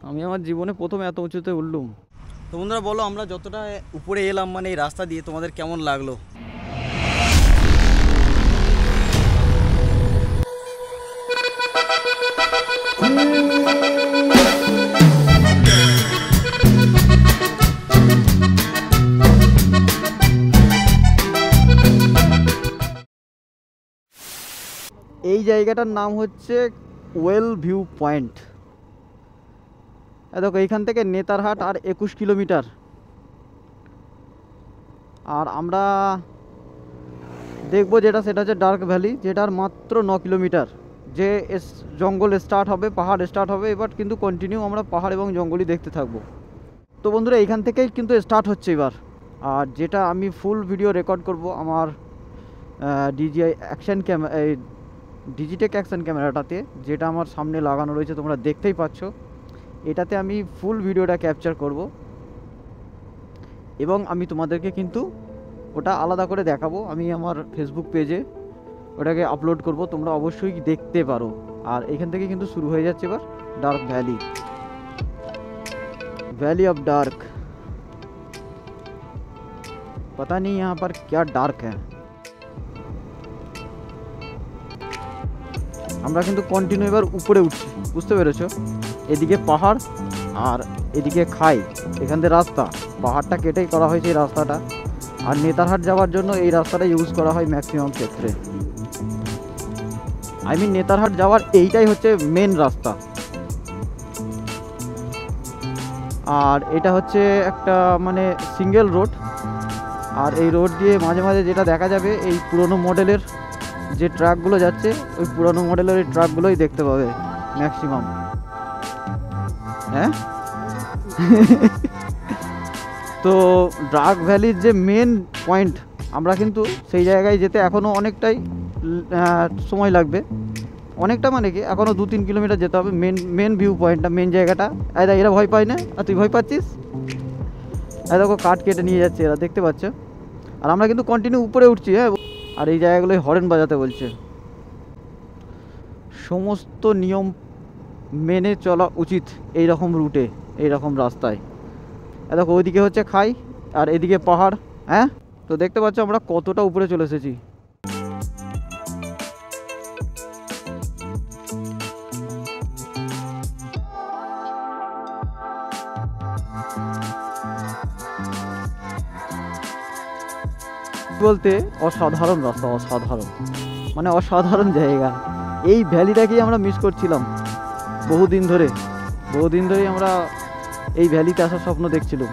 আমি আমার জীবনে প্রথম এত উঁচুতে উঠলুম। তো বন্ধুরা বলো, আমরা যতটা উপরে এলাম মানে এই রাস্তা দিয়ে, তোমাদের কেমন লাগলো? এই জায়গাটার নাম হচ্ছে ওয়েল ভিউ পয়েন্ট। দেখো এইখান থেকে নেতারহাট আর 21 কিলোমিটার। আর আমরা দেখবো যেটা, সেটা হচ্ছে ডার্ক ভ্যালি, যেটার মাত্র 9 কিলোমিটার। যে জঙ্গল স্টার্ট হবে, পাহাড় স্টার্ট হবে, এবার কিন্তু কন্টিনিউ আমরা পাহাড় এবং জঙ্গলই দেখতে থাকবো। তো বন্ধুরা এইখান থেকেই কিন্তু স্টার্ট হচ্ছে এবার। আর যেটা আমি ফুল ভিডিও রেকর্ড করব আমার ডিজিটেক অ্যাকশন ক্যামেরাটাতে, যেটা আমার সামনে লাগানো রয়েছে, তোমরা দেখতেই পাচ্ছ। এটাতে আমি ফুল ভিডিওটা ক্যাপচার করব এবং আমি তোমাদেরকে কিন্তু ওটা আলাদা করে দেখাবো। আমি আমার ফেসবুক পেজে ওটাকে আপলোড করব, তোমরা অবশ্যই দেখতে পারো। আর এখান থেকে কিন্তু শুরু হয়ে যাচ্ছে এবার dark valley, valley of dark. पता नहीं यहाँ पर क्या डार्क है। আমরা কিন্তু কন্টিনিউ এবার উপরে উঠছি, বুঝতে পেরেছো? এদিকে পাহাড় আর এদিকে খাই, এখান থেকে রাস্তা, পাহাড়টা কেটেই করা হয়েছে এই রাস্তাটা। আর নেতারহাট যাওয়ার জন্য এই রাস্তাটা ইউজ করা হয় ম্যাক্সিমাম ক্ষেত্রে। আই মিন নেতারহাট যাওয়ার এইটাই হচ্ছে মেন রাস্তা। আর এটা হচ্ছে একটা মানে সিঙ্গেল রোড। আর এই রোড দিয়ে মাঝে মাঝে যেটা দেখা যাবে, এই পুরনো মডেলের যে ট্রাকগুলো যাচ্ছে, ওই পুরনো মডেলের এই ট্রাকগুলোই দেখতে পাবে ম্যাক্সিমাম। হ্যাঁ তো ডার্ক ভ্যালির যে মেন পয়েন্ট, আমরা কিন্তু সেই জায়গায় যেতে এখনও অনেকটাই সময় লাগবে। অনেকটা মানে কি, এখনও 2-3 কিলোমিটার যেতে হবে মেন ভিউ পয়েন্টটা, মেন জায়গাটা। এরা ভয় পায় না, আর তুই ভয় পাচ্ছিস? দেখো কাঠ কেটে নিয়ে যাচ্ছে এরা, দেখতে পাচ্ছ। আর আমরা কিন্তু কন্টিনিউ উপরে উঠছি। হ্যাঁ, আর এই জায়গাগুলোই হর্ন বাজাতে বলছে। সমস্ত নিয়ম মেনে চলা উচিত এই রকম রুটে, এই রকম রাস্তায়। দেখো ওইদিকে হচ্ছে খাই আর এদিকে পাহাড়। হ্যাঁ, তো দেখতে পাচ্ছ আমরা কতটা উপরে চলে এসেছি। বলতে অসাধারণ রাস্তা, অসাধারণ মানে অসাধারণ জায়গা। এই ভ্যালিটাকেই আমরা মিস করছিলাম বহুদিন ধরেই আমরা এই ভ্যালিতে আসার স্বপ্ন দেখছিলাম।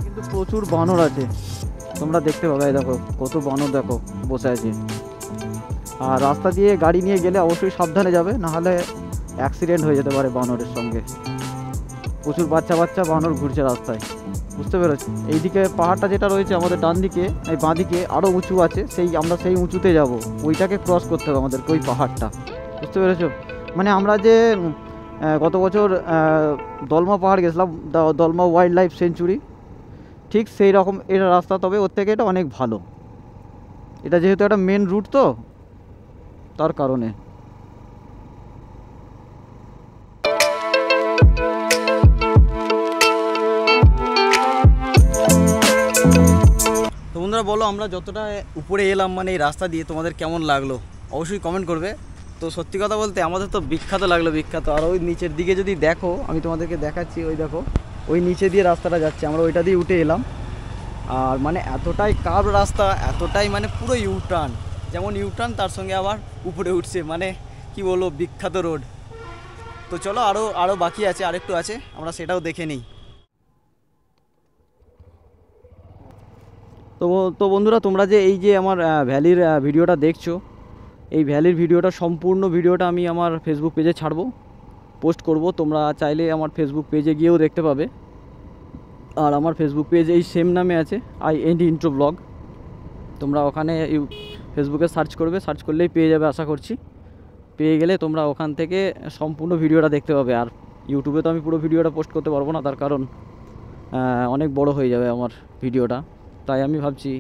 কিন্তু প্রচুর বানর আছে, তোমরা দেখতে পাবে। দেখো কত বানর, দেখো বসে আছে। আর রাস্তা দিয়ে গাড়ি নিয়ে গেলে অবশ্যই সাবধানে যাবে, নাহলে অ্যাক্সিডেন্ট হয়ে যেতে পারে বানরের সঙ্গে। প্রচুর বাচ্চা বানর ঘুরছে রাস্তায়, বুঝতে পেরেছি। এইদিকে পাহাড়টা যেটা রয়েছে আমাদের ডান দিকে, এই বাঁ দিকে আরও উঁচু আছে, আমরা সেই উঁচুতে যাব। ওইটাকে ক্রস করতে হবে আমাদেরকে, ওই পাহাড়টা, বুঝতে পেরেছো? মানে আমরা যে গত বছর দলমা পাহাড় গেছিলাম, দলমা ওয়াইল্ড লাইফ সেঞ্চুরি, ঠিক সেই রকম এটা রাস্তা, তবে ওর থেকে এটা অনেক ভালো। এটা যেহেতু একটা মেন রুট, তো তার কারণে। তো বন্ধুরা বলো, আমরা যতটা উপরে এলাম মানে এই রাস্তা দিয়ে, তোমাদের কেমন লাগলো অবশ্যই কমেন্ট করবে। তো সত্যি কথা বলতে আমাদের তো বিখ্যাত লাগলো, বিখ্যাত। আর ওই নিচের দিকে যদি দেখো, আমি তোমাদেরকে দেখাচ্ছি, ওই দেখো ওই নিচে দিয়ে রাস্তাটা যাচ্ছে, আমরা ওইটা দিয়ে উঠে এলাম। আর মানে এতটাই কার্ভ রাস্তা, এতটাই মানে পুরো ইউটার্ন, যেমন ইউটার্ন তার সঙ্গে আবার উপরে উঠছে, মানে কি বলবো, বিখ্যাত রোড। তো চলো আরও বাকি আছে, আরেকটু আছে, আমরা সেটাও দেখে নিই। তো বন্ধুরা, তোমরা যে এই যে আমার ভ্যালির ভিডিওটা দেখছো, এই ভ্যালির ভিডিওটা, সম্পূর্ণ ভিডিওটা আমি আমার ফেসবুক পেজে ছাড়বো, পোস্ট করব। তোমরা চাইলে আমার ফেসবুক পেজে গিয়েও দেখতে পাবে। আর আমার ফেসবুক পেজ এই সেম নামে আছে, IND ইন্ট্রো ব্লগ। তোমরা ওখানে ফেসবুকে সার্চ করবে, সার্চ করলেই পেয়ে যাবে আশা করছি। পেয়ে গেলে তোমরা ওখান থেকে সম্পূর্ণ ভিডিওটা দেখতে পাবে। আর ইউটিউবে তো আমি পুরো ভিডিওটা পোস্ট করতে পারবো না, তার কারণ অনেক বড় হয়ে যাবে আমার ভিডিওটা। তাই আমি ভাবছি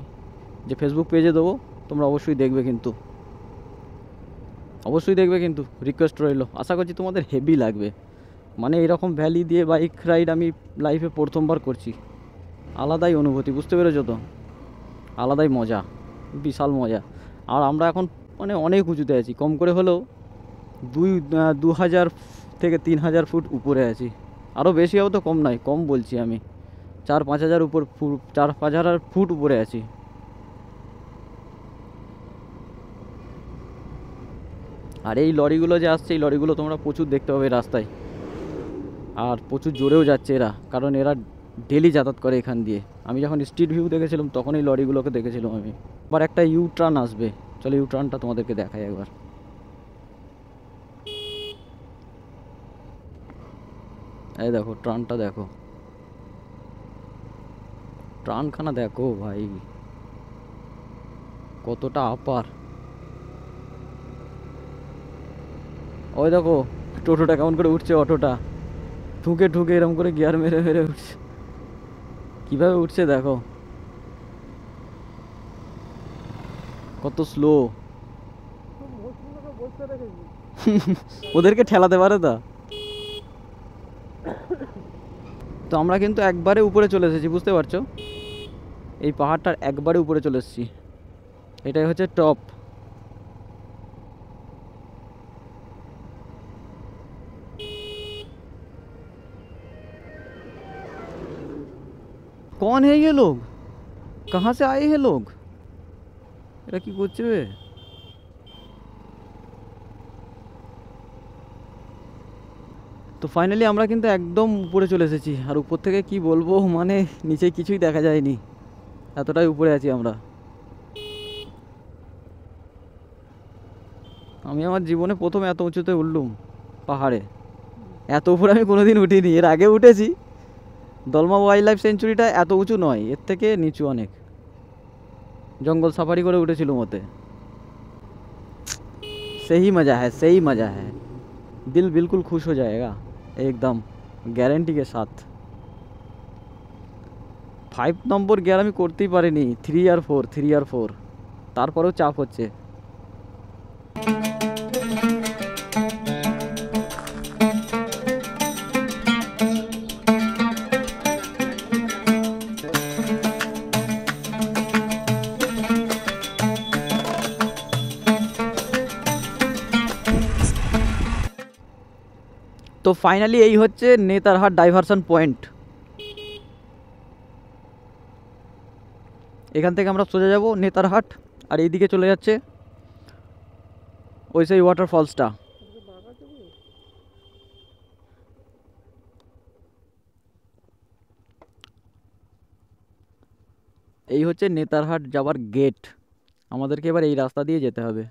যে ফেসবুক পেজে দেবো, তোমরা অবশ্যই দেখবে, কিন্তু রিকোয়েস্ট রইলো। আশা করছি তোমাদের হেভি লাগবে। মানে এরকম ভ্যালি দিয়ে বাইক রাইড আমি লাইফে প্রথমবার করছি। আলাদাই অনুভূতি, বুঝতে পেরেছো তো? আলাদাই মজা, বিশাল মজা। আর আমরা এখন মানে অনেক উঁচুতে আছি, কম করে হলেও 2000 থেকে 3000 ফুট উপরে আছি। আরও বেশি হবে তো, কম নয়, কম বলছি আমি। 4-5 হাজার উপর, 4-5 হাজার ফুট উপরে আছি। আর এই লরিগুলো যে আসছে, এই লরিগুলো তোমরা প্রচুর দেখতে পাবে রাস্তায়। আর প্রচুর জোরেও যাচ্ছে এরা, কারণ এরা ডেলি যাতায়াত করে এখান দিয়ে। আমি যখন স্ট্রিট ভিউ দেখেছিলাম তখন এই লরিগুলোকে দেখেছিলাম আমি। আবার একটা ইউ টার্ন আসবে, চলো ইউ টার্নটা তোমাদেরকে দেখাই একবার। এই দেখো টার্নটা, দেখো টার্নখানা দেখো ভাই, কতটা আপার। ওই দেখো টোটোটা কেমন করে উঠছে, অটোটা ঠুকে ঠুকে এরকম করে গিয়ার মেরে মেরে উঠছে, কিভাবে উঠছে দেখো, কত স্লো। ওদেরকে ঠেলাতে পারে তা। তো আমরা কিন্তু একবারে উপরে চলে এসেছি, বুঝতে পারছো? এই পাহাড়টার একবারে উপরে চলে এসেছি, এটাই হচ্ছে টপ। कौन है ये लोग, कहाँ से आए हैं लोग, এরা কি করছে বে? তো ফাইনালি আমরা কিন্তু একদম উপরে চলে এসেছি। আর উপর থেকে কি বলবো, মানে নিচে কিছুই দেখা যায়নি, এতটাই উপরে আছি আমরা। আমি আমার জীবনে প্রথম এত উঁচুতে উঠলুম পাহাড়ে। এত উপরে আমি কোনোদিন উঠিনি, এর আগে উঠেছি। দলমা ওয়াইল্ড লাইফ সেঞ্চুরিটা এত উঁচু নয়, এর থেকে নিচু অনেক। জঙ্গল সাফারি করে উঠেছিলাম ওতে। सही मज़ा है, सही मज़ा है, दिल बिल्कुल खुश हो जाएगा एकदम, গ্যারেন্টি के साथ। 5 নম্বর গিয়ার আমি করতেই পারিনি, 3 আর 4 তারপরেও চাপ হচ্ছে। তো ফাইনালি এই হচ্ছে নেতারহাট ডাইভারশন পয়েন্ট। এখান থেকে আমরা সোজা যাব নেতারহাট, আর এইদিকে চলে যাচ্ছে ওই সেই ওয়াটারফলসটা। এই হচ্ছে নেতারহাট যাওয়ার গেট, আমাদেরকে এবার এই রাস্তা দিয়ে যেতে হবে।